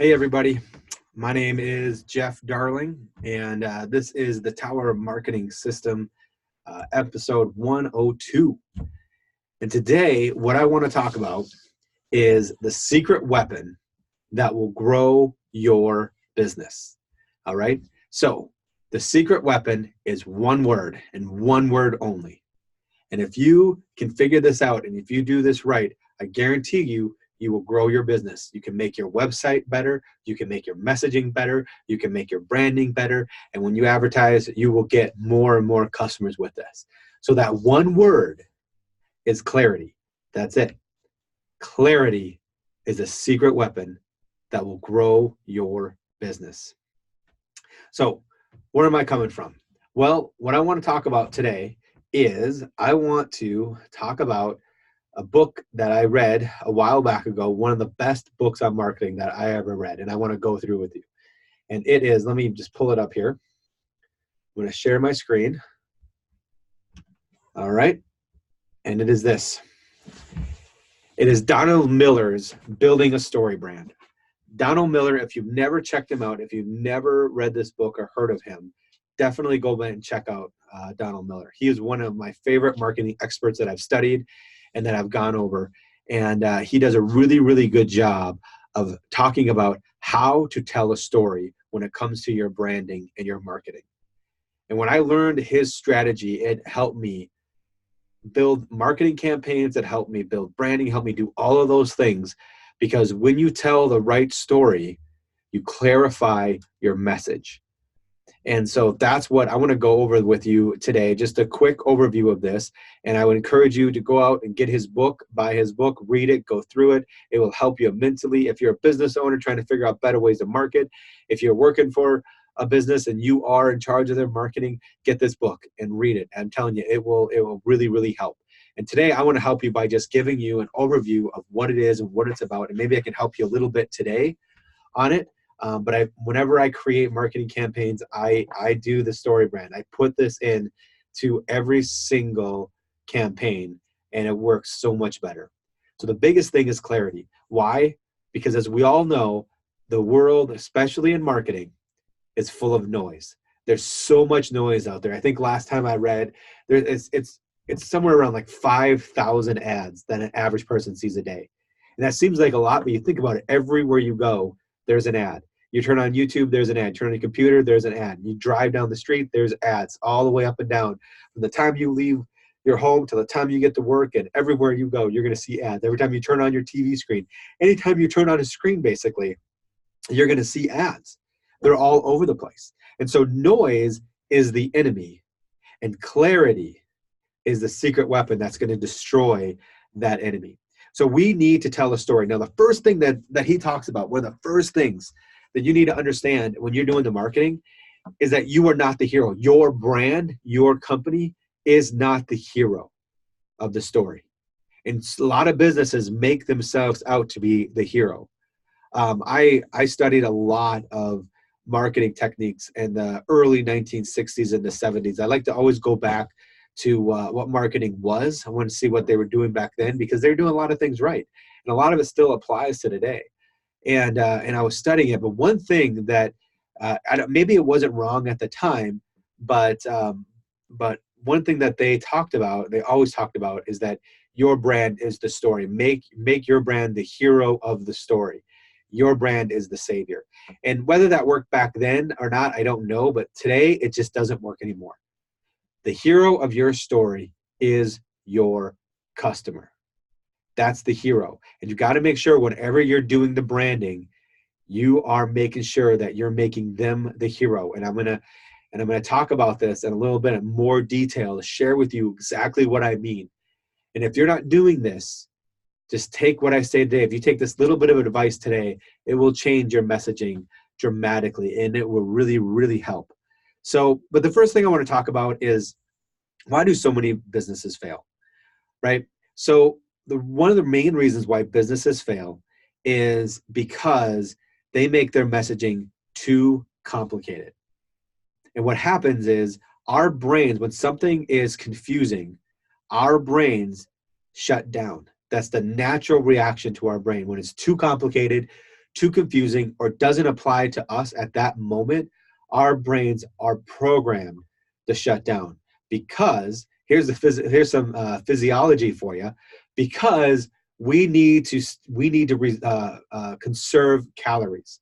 Hey, everybody. My name is Jeff Darling, and this is the Tower Marketing System, episode 102. And today, what I want to talk about is the secret weapon that will grow your business. All right. So, the secret weapon is one word and one word only. And if you can figure this out and if you do this right, I guarantee you, you will grow your business. You can make your website better. You can make your messaging better. You can make your branding better. And when you advertise, you will get more and more customers with this. So that one word is clarity. That's it. Clarity is a secret weapon that will grow your business. So where am I coming from? Well, what I want to talk about today is I want to talk about a book that I read a while back ago, one of the best books on marketing that I ever read, and I want to go through with you. And it is, let me just pull it up here. I'm going to share my screen. All right. And it is this. It is Donald Miller's Building a Story Brand. Donald Miller, if you've never checked him out, if you've never read this book or heard of him, definitely go back and check out Donald Miller. He is one of my favorite marketing experts that I've studied and that I've gone over. And he does a really, really good job of talking about how to tell a story when it comes to your branding and your marketing. And when I learned his strategy, it helped me build marketing campaigns, it helped me build branding, helped me do all of those things. Because when you tell the right story, you clarify your message. And so that's what I want to go over with you today, just a quick overview of this. And I would encourage you to go out and get his book, buy his book, read it, go through it. It will help you immensely. If you're a business owner trying to figure out better ways to market, if you're working for a business and you are in charge of their marketing, get this book and read it. I'm telling you, it will really, really help. And today I want to help you by just giving you an overview of what it is and what it's about. And maybe I can help you a little bit today on it. But whenever I create marketing campaigns, I do the story brand. I put this in to every single campaign, and it works so much better. So the biggest thing is clarity. Why? Because as we all know, the world, especially in marketing, is full of noise. There's so much noise out there. I think last time I read, it's somewhere around like 5,000 ads that an average person sees a day. And that seems like a lot, but you think about it, everywhere you go, there's an ad. You turn on YouTube, there's an ad. You turn on your computer, there's an ad. You drive down the street, there's ads all the way up and down. From the time you leave your home to the time you get to work, and everywhere you go, you're going to see ads. Every time you turn on your TV screen, anytime you turn on a screen, basically, you're going to see ads. They're all over the place. And so noise is the enemy, and clarity is the secret weapon that's going to destroy that enemy. So we need to tell a story. Now, the first thing that he talks about, one of the first things that you need to understand when you're doing the marketing is that you are not the hero. Your brand, your company is not the hero of the story. And a lot of businesses make themselves out to be the hero. I studied a lot of marketing techniques in the early 1960s and the 70s. I like to always go back to what marketing was. I want to see what they were doing back then because they're doing a lot of things right. And a lot of it still applies to today. And I was studying it. But one thing that, maybe it wasn't wrong at the time, but one thing that they always talked about is that your brand is the story. Make your brand the hero of the story. Your brand is the savior. And whether that worked back then or not, I don't know. But today, it just doesn't work anymore. The hero of your story is your customer. That's the hero. And you got to make sure whenever you're doing the branding, you are making sure that you're making them the hero. And I'm going to talk about this in a little bit more detail to share with you exactly what I mean. And if you're not doing this, just take what I say today. If you take this little bit of advice today, it will change your messaging dramatically and it will really, really help. So, but the first thing I want to talk about is why do so many businesses fail, right? So one of the main reasons why businesses fail is because they make their messaging too complicated. And what happens is our brains, when something is confusing, our brains shut down. That's the natural reaction to our brain. When it's too complicated, too confusing, or doesn't apply to us at that moment, our brains are programmed to shut down. Because here's some physiology for you. Because we need to conserve calories.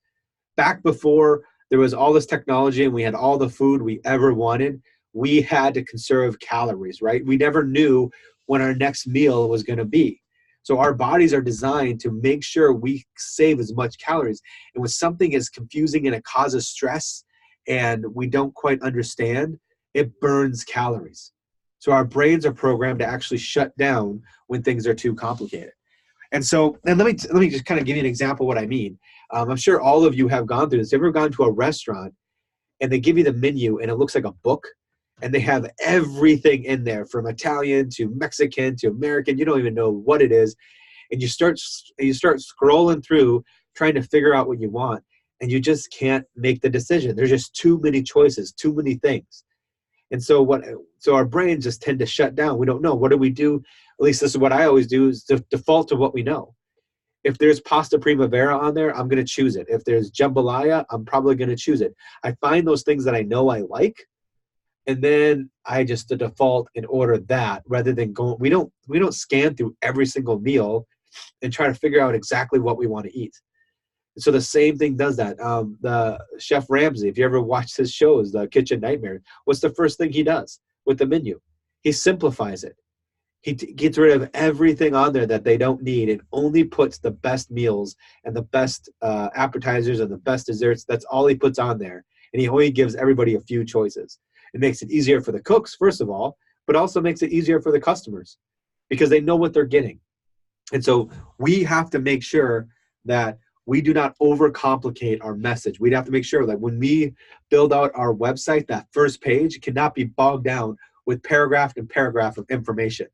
Back before there was all this technology and we had all the food we ever wanted, we had to conserve calories, right? We never knew when our next meal was going to be. So our bodies are designed to make sure we save as much calories. And when something is confusing and it causes stress and we don't quite understand, it burns calories. So our brains are programmed to actually shut down when things are too complicated. And so, and let me just kind of give you an example of what I mean. I'm sure all of you have gone through this. Have you ever gone to a restaurant and they give you the menu and it looks like a book and they have everything in there from Italian to Mexican to American. You don't even know what it is. And you start scrolling through trying to figure out what you want, and you just can't make the decision. There's just too many choices, too many things. And so our brains just tend to shut down. We don't know. What do we do? At least this is what I always do, is to default to what we know. If there's pasta primavera on there, I'm going to choose it. If there's jambalaya, I'm probably going to choose it. I find those things that I know I like, and then I just default and order that rather than going. We don't scan through every single meal and try to figure out exactly what we want to eat. So the same thing does that. The Chef Ramsay, if you ever watch his shows, The Kitchen Nightmare, what's the first thing he does with the menu? He simplifies it. He gets rid of everything on there that they don't need and only puts the best meals and the best appetizers and the best desserts. That's all he puts on there. And he only gives everybody a few choices. It makes it easier for the cooks, first of all, but also makes it easier for the customers because they know what they're getting. And so we have to make sure that we do not overcomplicate our message. We'd have to make sure that when we build out our website, that first page cannot be bogged down with paragraph and paragraph of information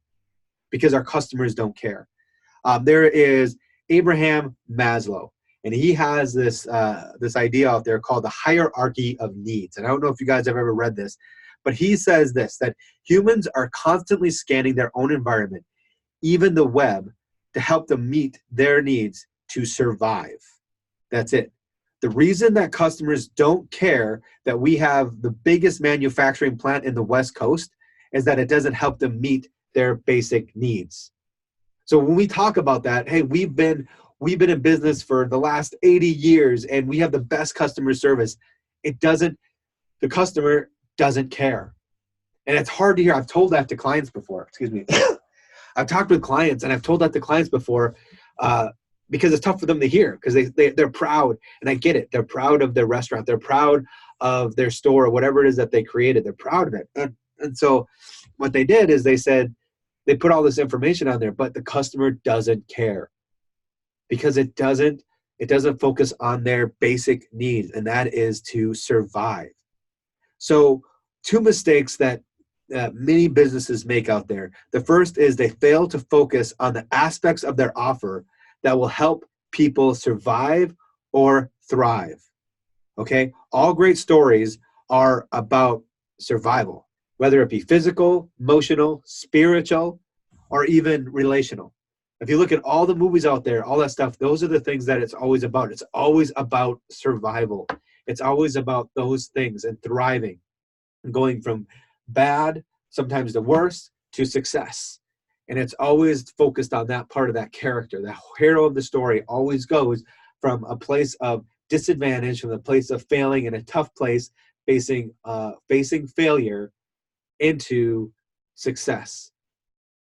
because our customers don't care. There is Abraham Maslow, and he has this idea out there called the hierarchy of needs. And I don't know if you guys have ever read this, but he says this, that humans are constantly scanning their own environment, even the web, to help them meet their needs to survive. That's it. The reason that customers don't care that we have the biggest manufacturing plant in the West Coast is that it doesn't help them meet their basic needs. So when we talk about that, hey, we've been in business for the last 80 years and we have the best customer service. The customer doesn't care. And it's hard to hear. I've told that to clients before. Excuse me. I've talked with clients and I've told that to clients before because it's tough for them to hear because they're proud, and I get it. They're proud of their restaurant. They're proud of their store or whatever it is that they created. They're proud of it. And so what they did is they said, they put all this information on there, but the customer doesn't care because it doesn't focus on their basic needs, and that is to survive. So 2 mistakes that many businesses make out there. The first is they fail to focus on the aspects of their offer that will help people survive or thrive. Okay? All great stories are about survival, whether it be physical, emotional, spiritual, or even relational. If you look at all the movies out there, all that stuff, those are the things that it's always about. It's always about survival. It's always about those things and thriving, and going from bad, sometimes the worst, to success. And it's always focused on that part of that character. The hero of the story always goes from a place of disadvantage, from the place of failing in a tough place, facing failure, into success.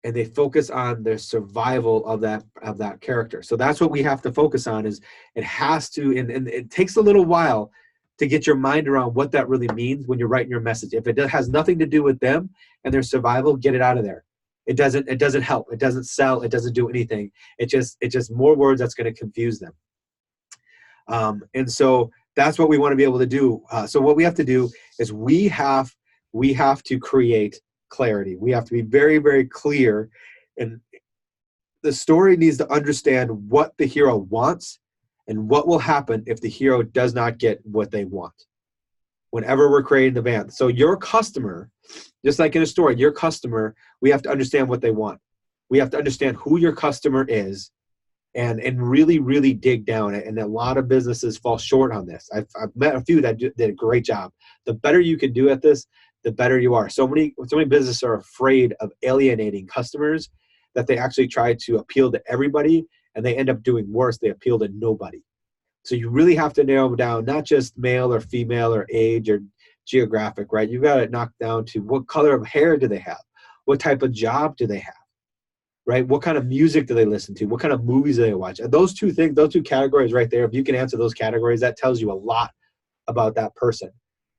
And they focus on their survival of that character. So that's what we have to focus on. Is it has to, and it takes a little while to get your mind around what that really means when you're writing your message. If it has nothing to do with them and their survival, get it out of there. It doesn't help. It doesn't sell. It doesn't do anything. It's just more words that's going to confuse them. And so that's what we want to be able to do. So what we have to do is we have to create clarity. We have to be very, very clear, and the story needs to understand what the hero wants and what will happen if the hero does not get what they want whenever we're creating the band. So your customer, just like in a story, your customer, we have to understand what they want. We have to understand who your customer is and really, really dig down. And a lot of businesses fall short on this. I've met a few that did a great job. The better you can do at this, the better you are. So many businesses are afraid of alienating customers that they actually try to appeal to everybody, and they end up doing worse. They appeal to nobody. So you really have to narrow down not just male or female or age or geographic, right? You've got to knock down to what color of hair do they have? What type of job do they have? Right? What kind of music do they listen to? What kind of movies do they watch? And those two things, those two categories right there, if you can answer those categories, that tells you a lot about that person,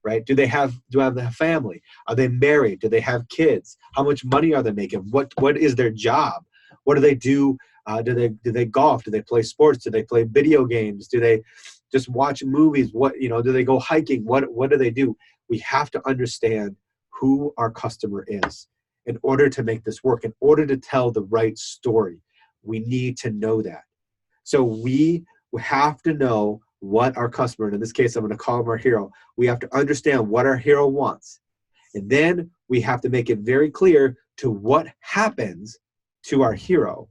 right? Do they have a family? Are they married? Do they have kids? How much money are they making? What is their job? What do they do? Do they golf? Do they play sports? Do they play video games? Do they just watch movies? Do they go hiking? What do they do? We have to understand who our customer is in order to make this work, in order to tell the right story. We need to know that. So we have to know what our customer, and in this case, I'm going to call him our hero. We have to understand what our hero wants. And then we have to make it very clear to what happens to our hero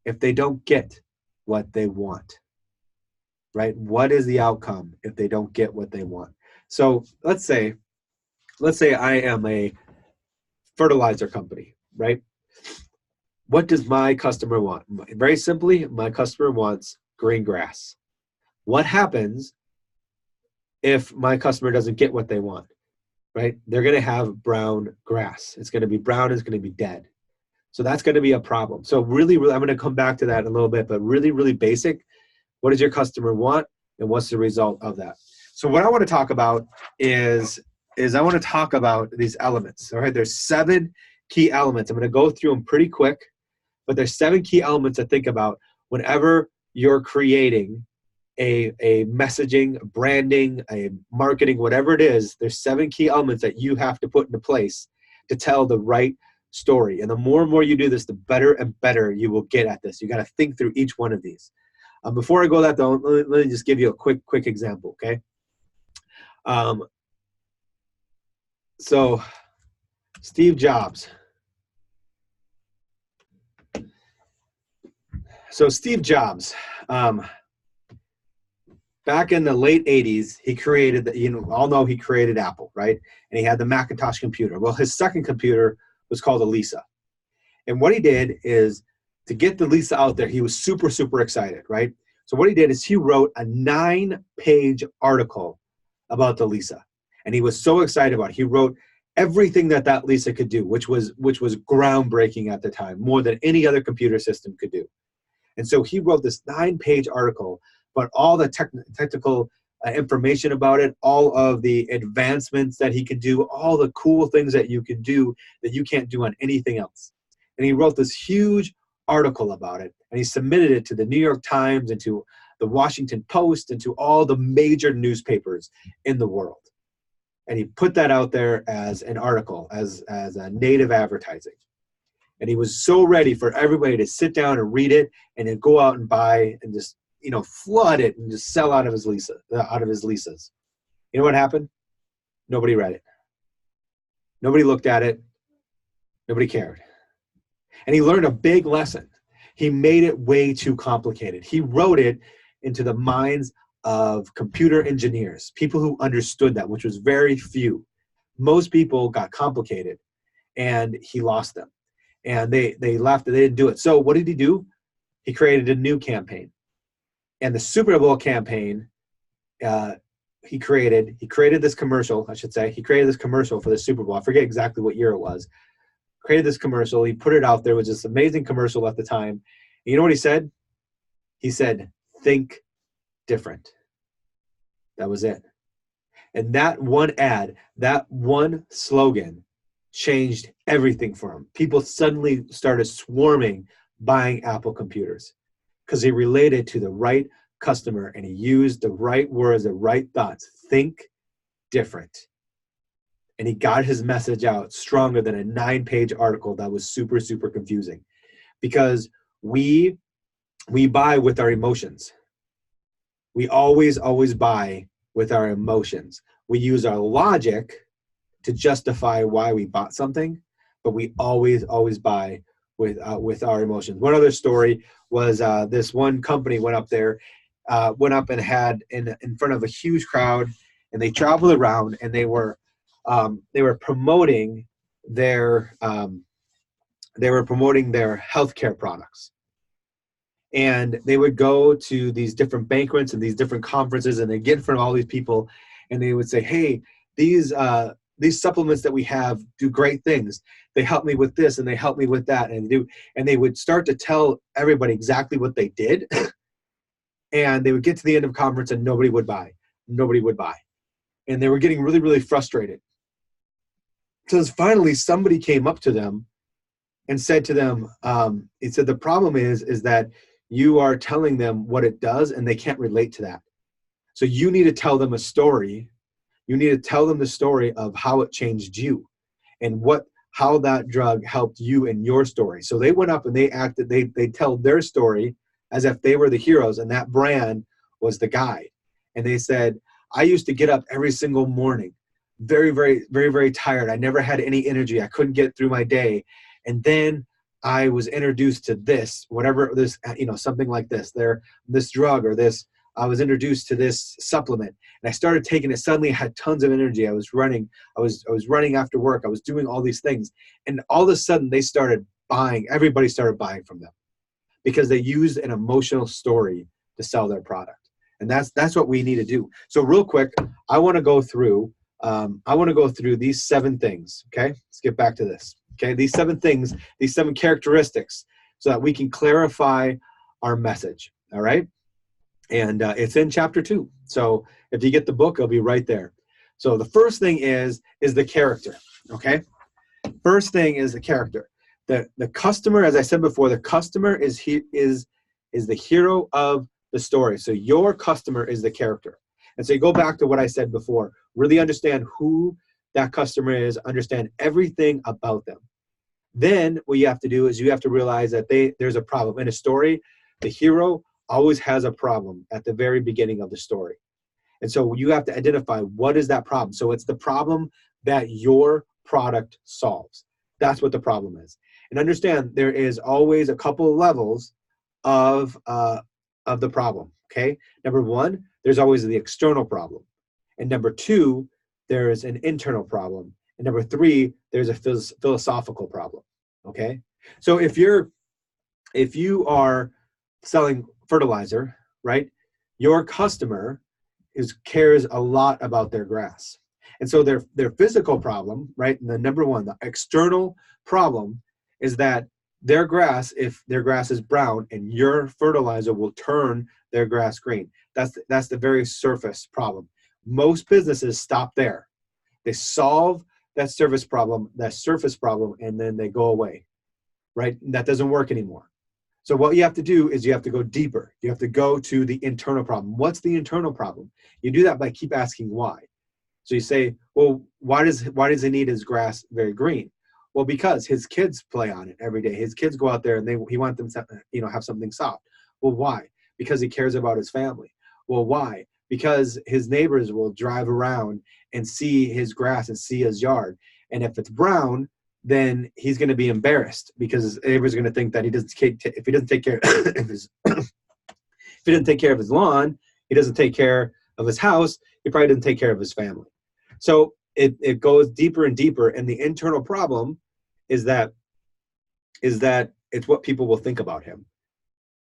if they don't get what they want, right? What is the outcome if they don't get what they want? So let's say I am a fertilizer company, right? What does my customer want? Very simply, my customer wants green grass. What happens if my customer doesn't get what they want, right? They're going to have brown grass. It's going to be brown, it's going to be dead. So that's going to be a problem. So really, I'm going to come back to that in a little bit, but really, really basic. What does your customer want, and what's the result of that? So what I want to talk about is I want to talk about these elements. All right, there's 7 key elements. I'm going to go through them pretty quick, but there's 7 key elements to think about whenever you're creating a messaging, branding, a marketing, whatever it is. There's 7 key elements that you have to put into place to tell the right story. And the more and more you do this, the better and better you will get at this. You got to think through each one of these. Before I go that though, let me just give you a quick example, okay? So Steve Jobs. Back in the late 80s, he created, all know he created Apple, right? And he had the Macintosh computer. Well, his second computer was called a Lisa. And what he did is, to get the Lisa out there, he was super, super excited, right? So what he did is he wrote a 9-page article about the Lisa. And he was so excited about it. He wrote everything that Lisa could do, which was groundbreaking at the time, more than any other computer system could do. And so he wrote this 9-page article, but all the technical information about it, all of the advancements that he could do, all the cool things that you could do that you can't do on anything else. And he wrote this huge article about it, and he submitted it to the New York Times and to the Washington Post and to all the major newspapers in the world. And he put that out there as an article, as a native advertising. And he was so ready for everybody to sit down and read it and then go out and buy and just, flood it and just sell out of his Lisas. You know what happened? Nobody read it. Nobody looked at it. Nobody cared. And he learned a big lesson. He made it way too complicated. He wrote it into the minds of computer engineers, people who understood that, which was very few. Most people got complicated, and he lost them. And they left, and they didn't do it. So what did he do? He created a new campaign. And the Super Bowl campaign, he created this commercial, I should say. He created this commercial for the Super Bowl. I forget exactly what year it was. Created this commercial. He put it out there. It was this amazing commercial at the time. And you know what he said? He said, "Think different." That was it. And that one ad, that one slogan changed everything for him. People suddenly started swarming buying Apple computers because he related to the right customer and he used the right words, the right thoughts. Think different. And he got his message out stronger than a 9-page article that was super, super confusing. Because we buy with our emotions. We always buy with our emotions. We use our logic to justify why we bought something, but we always buy with our emotions. One other story was this one company went up and had in front of a huge crowd, and they traveled around, and they were promoting their healthcare products. And they would go to these different banquets and these different conferences, and they get in front of all these people, and they would say, hey, these supplements that we have do great things. They help me with this and they help me with that. And they would start to tell everybody exactly what they did. And they would get to the end of the conference and nobody would buy. And they were getting really, really frustrated. So finally somebody came up to them and said to them, it said, the problem is that you are telling them what it does and they can't relate to that. So you need to tell them a story. You need to tell them the story of how it changed you and how that drug helped you in your story. So they went up and they tell their story as if they were the heroes, and that brand was the guide. And they said, I used to get up every single morning, very, very, very, very tired. I never had any energy. I couldn't get through my day. And then I was introduced to this, whatever this, something like this drug or this, I was introduced to this supplement, and I started taking it. Suddenly I had tons of energy. I was running after work. I was doing all these things. And all of a sudden everybody started buying from them because they used an emotional story to sell their product. And that's what we need to do. So real quick, I want to go through these 7 things. Okay. Let's get back to this. Okay. These 7 things, these 7 characteristics, so that we can clarify our message. All right. And it's in chapter 2. So if you get the book, it'll be right there. So the first thing is the character. Okay. First thing is the character. The customer, as I said before, the customer is the hero of the story. So your customer is the character. And so you go back to what I said before, really understand who that customer is, understand everything about them. Then what you have to do is you have to realize that there's a problem. In a story, the hero always has a problem at the very beginning of the story. And so you have to identify what is that problem. So it's the problem that your product solves. That's what the problem is. And understand there is always a couple of levels of the problem. Okay. Number 1, there's always the external problem. And number 2, there's an internal problem. And number 3, there's a philosophical problem. Okay. So if you are selling fertilizer, right? Your customer cares a lot about their grass. And so their physical problem, right? And the number 1, the external problem is that their grass, if their grass is brown, and your fertilizer will turn their grass green. That's the very surface problem. Most businesses stop there. They solve that surface problem, and then they go away, right? And that doesn't work anymore. So what you have to do is you have to go deeper. You have to go to the internal problem. What's the internal problem? You do that by keep asking why. So you say, well, why does he need his grass very green? Well, because his kids play on it every day. His kids go out there and he wants them to, have something soft. Well, why? Because he cares about his family. Well, why? Because his neighbors will drive around and see his grass and see his yard. And if it's brown, then he's going to be embarrassed because everybody's going to think that if he doesn't take care of his lawn, he doesn't take care of his house, he probably doesn't take care of his family. So it goes deeper and deeper. And the internal problem is that it's what people will think about him.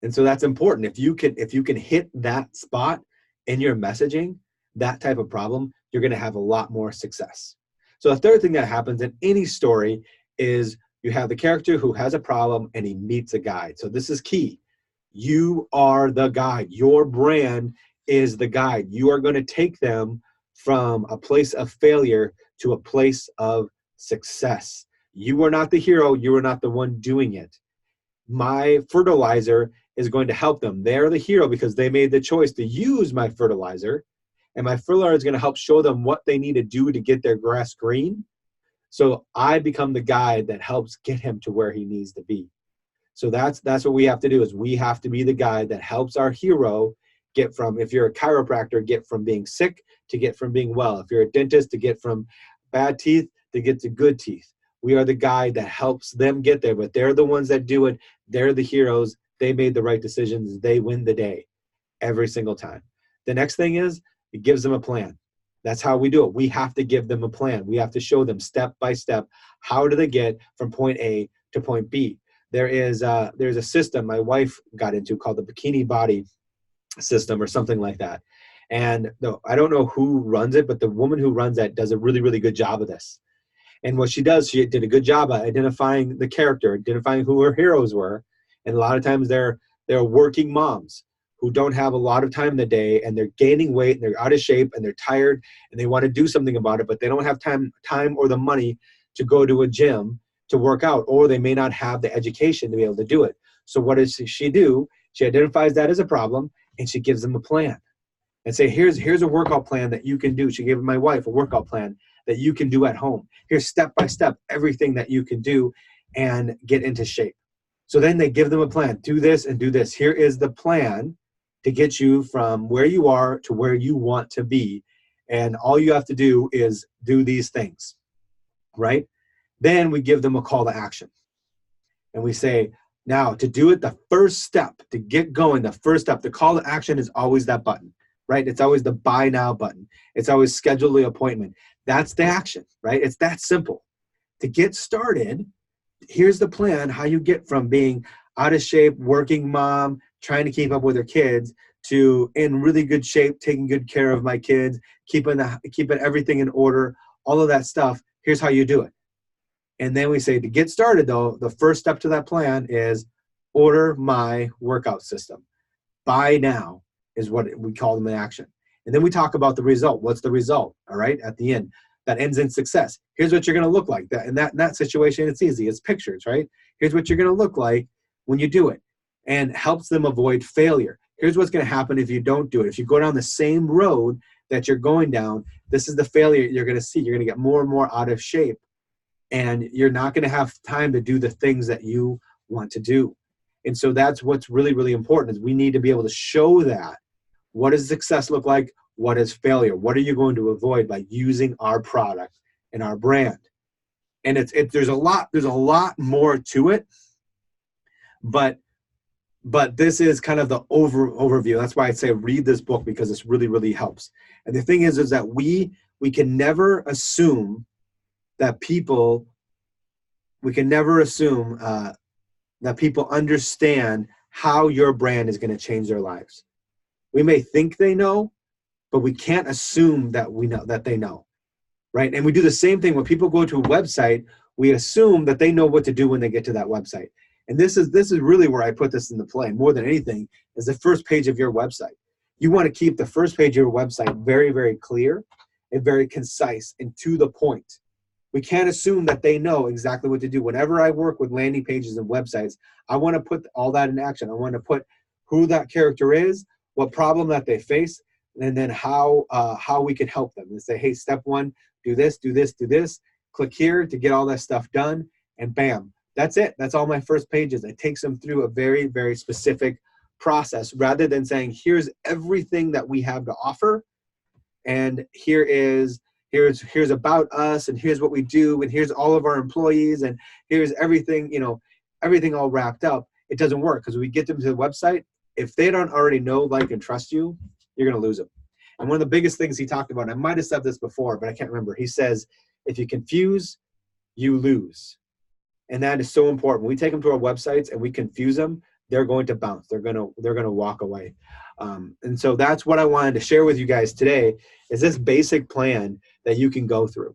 And so that's important. If you can hit that spot in your messaging, that type of problem, you're going to have a lot more success. So the third thing that happens in any story is you have the character who has a problem and he meets a guide. So this is key. You are the guide. Your brand is the guide. You are going to take them from a place of failure to a place of success. You are not the hero. You are not the one doing it. My fertilizer is going to help them. They're the hero because they made the choice to use my fertilizer. And my fertilizer is going to help show them what they need to do to get their grass green. So I become the guide that helps get him to where he needs to be. So that's what we have to do, is we have to be the guide that helps our hero get from, if you're a chiropractor, get from being sick to get from being well. If you're a dentist, to get from bad teeth to get to good teeth. We are the guide that helps them get there, but they're the ones that do it. They're the heroes. They made the right decisions. They win the day every single time. The next thing is it gives them a plan. That's how we do it. We have to give them a plan. We have to show them step by step, how do they get from point A to point B. There's a system my wife got into called the bikini body system or something like that. And I don't know who runs it, but the woman who runs that does a really, really good job of this. And what she does, she did a good job at identifying the character, identifying who her heroes were. And a lot of times they're working moms who don't have a lot of time in the day, and they're gaining weight and they're out of shape and they're tired and they want to do something about it, but they don't have time or the money to go to a gym to work out, or they may not have the education to be able to do it. So what does she do? She identifies that as a problem and she gives them a plan and say, here's a workout plan that you can do. She gave my wife a workout plan that you can do at home. Here's step by step everything that you can do and get into shape. So then they give them a plan. Do this and do this. Here is the plan to get you from where you are to where you want to be. And all you have to do is do these things, right? Then we give them a call to action. And we say, now to do it, the first step, to get going, the first step, the call to action is always that button, right? It's always the buy now button. It's always schedule the appointment. That's the action, right? It's that simple. To get started, here's the plan, how you get from being out of shape, working mom, trying to keep up with her kids, to in really good shape, taking good care of my kids, keeping everything in order, all of that stuff. Here's how you do it. And then we say, to get started though, the first step to that plan is order my workout system. Buy now is what we call them in action. And then we talk about the result. What's the result? All right, at the end. That ends in success. Here's what you're going to look like. In that situation, it's easy. It's pictures, right? Here's what you're going to look like when you do it, and helps them avoid failure. Here's what's going to happen if you don't do it. If you go down the same road that you're going down, this is the failure you're going to see. You're going to get more and more out of shape, and you're not going to have time to do the things that you want to do. And so that's what's really, really important, is we need to be able to show that. What does success look like? What is failure? What are you going to avoid by using our product and our brand? And there's a lot more to it, but this is kind of the overview. That's why I say read this book, because this really, really helps. And the thing is that we can never assume that people understand how your brand is going to change their lives. We may think they know, but we can't assume that we know that they know, right? And we do the same thing when people go to a website. We assume that they know what to do when they get to that website. And this is really where I put this into play more than anything, is the first page of your website. You want to keep the first page of your website very, very clear and very concise and to the point. We can't assume that they know exactly what to do. Whenever I work with landing pages and websites, I want to put all that in action. I want to put who that character is, what problem that they face, and then how we can help them. And say, hey, step one, do this, do this, do this. Click here to get all that stuff done, and bam. That's it. That's all my first pages. It takes them through a very, very specific process, rather than saying, here's everything that we have to offer, and here's about us, and here's what we do, and here's all of our employees, and here's everything, everything all wrapped up. It doesn't work, because when we get them to the website, if they don't already know, like, and trust you, you're going to lose them. And one of the biggest things he talked about, and I might have said this before, but I can't remember. He says, if you confuse, you lose. And that is so important. When we take them to our websites and we confuse them, they're going to bounce. They're going to walk away. And so that's what I wanted to share with you guys today, is this basic plan that you can go through.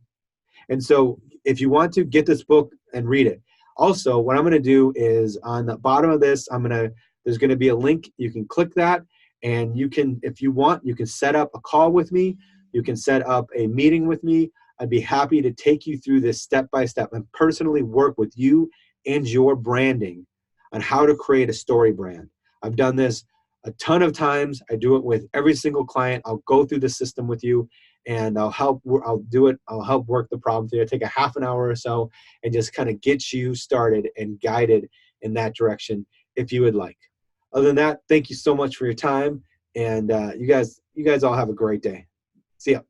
And so if you want to get this book and read it, also what I'm going to do is on the bottom of this, there's going to be a link. You can click that, and you can, if you want, you can set up a call with me. You can set up a meeting with me. I'd be happy to take you through this step by step and personally work with you and your branding on how to create a story brand. I've done this a ton of times. I do it with every single client. I'll go through the system with you, and I'll help work the problem through. I'll take a half an hour or so and just kind of get you started and guided in that direction if you would like. Other than that, thank you so much for your time, and you guys all have a great day. See ya.